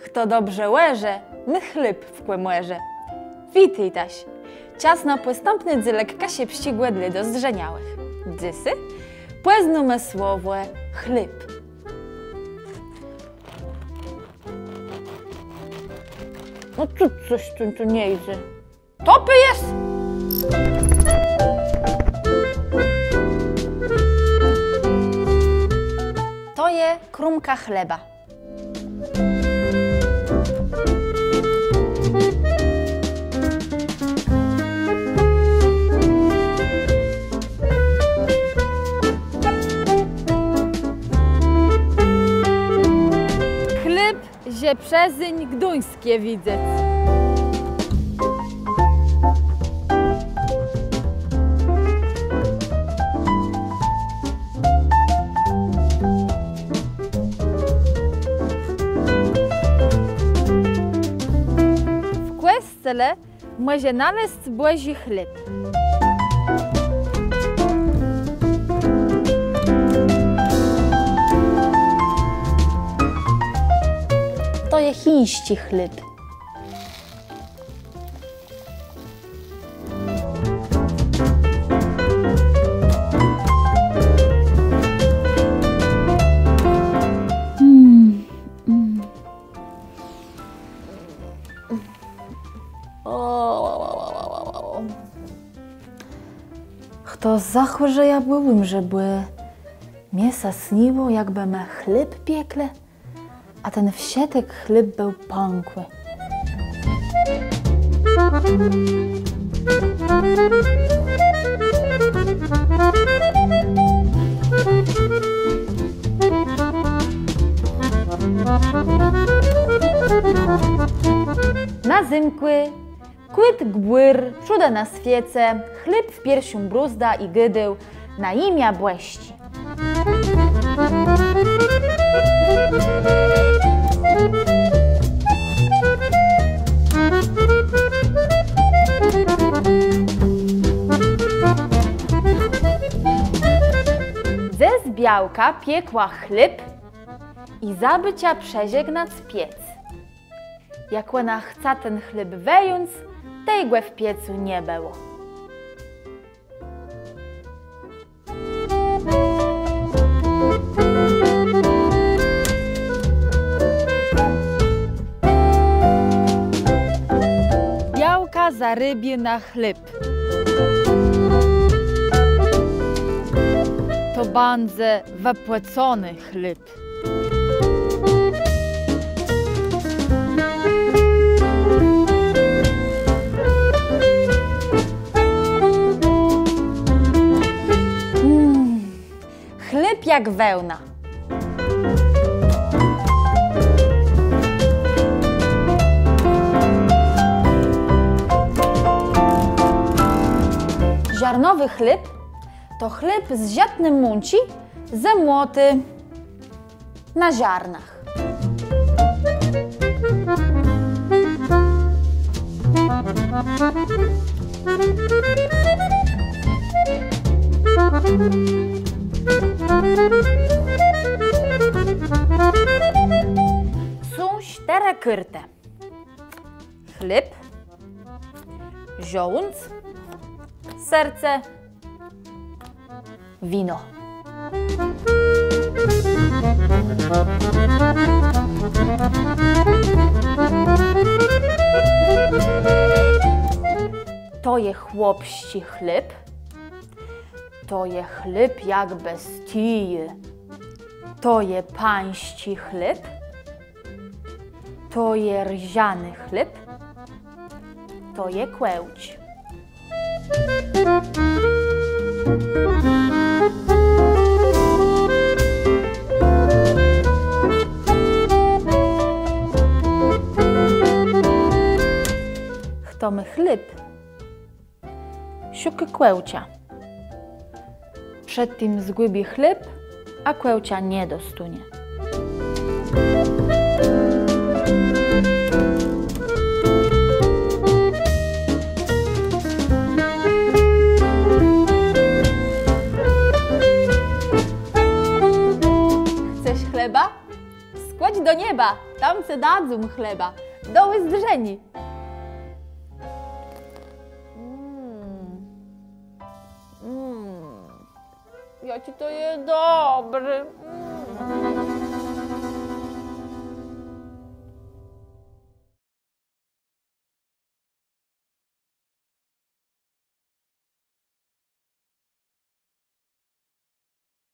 Kto dobrze łeże, my chleb w kłemłerze. Witaj, taś. Czas na postępny dzylek się pścigłe dla dozdrzeniałych. Dzysy? Płeznume słowo chleb. No tu coś tu nie idzie. Topy jest! To je krumka chleba. Chleb, że przezyń gduńskie widzę. Może naleźć błezi chleb. To je chiński chleb. Kto zachół, że ja byłym, żeby mięsa sniło, jakby me chleb piekle, a ten wsietek chleb był pąkły. Na zymkły, kłyt gbłyr, czuda na świece, chleb w piersią bruzda i gydył, na imię błeści. Ze zbiałka piekła chleb i zabycia przeżegnać piec. Jak ona chce ten chleb wejąc, tej w piecu nie było. Białka za rybie na chleb. To bandze wypłacony chleb. Chleb jak wełna. Ziarnowy chleb to chleb z ziatnym munci, ze młoty na ziarnach. Są 4 kyrte. Chleb, żołądz, serce, wino. To je chłopści chleb. To je chleb jak bez tije. To je pańści chleb. To je rziany chleb. To je kłęć. Kto my chleb? Siuky kłęcia. Przed tym zgubi chleb, a kłęcia nie dostunie. Chcesz chleba? Składź do nieba, tam tam se dadzą chleba, doły zdrzeni. Ja ci to je dobry.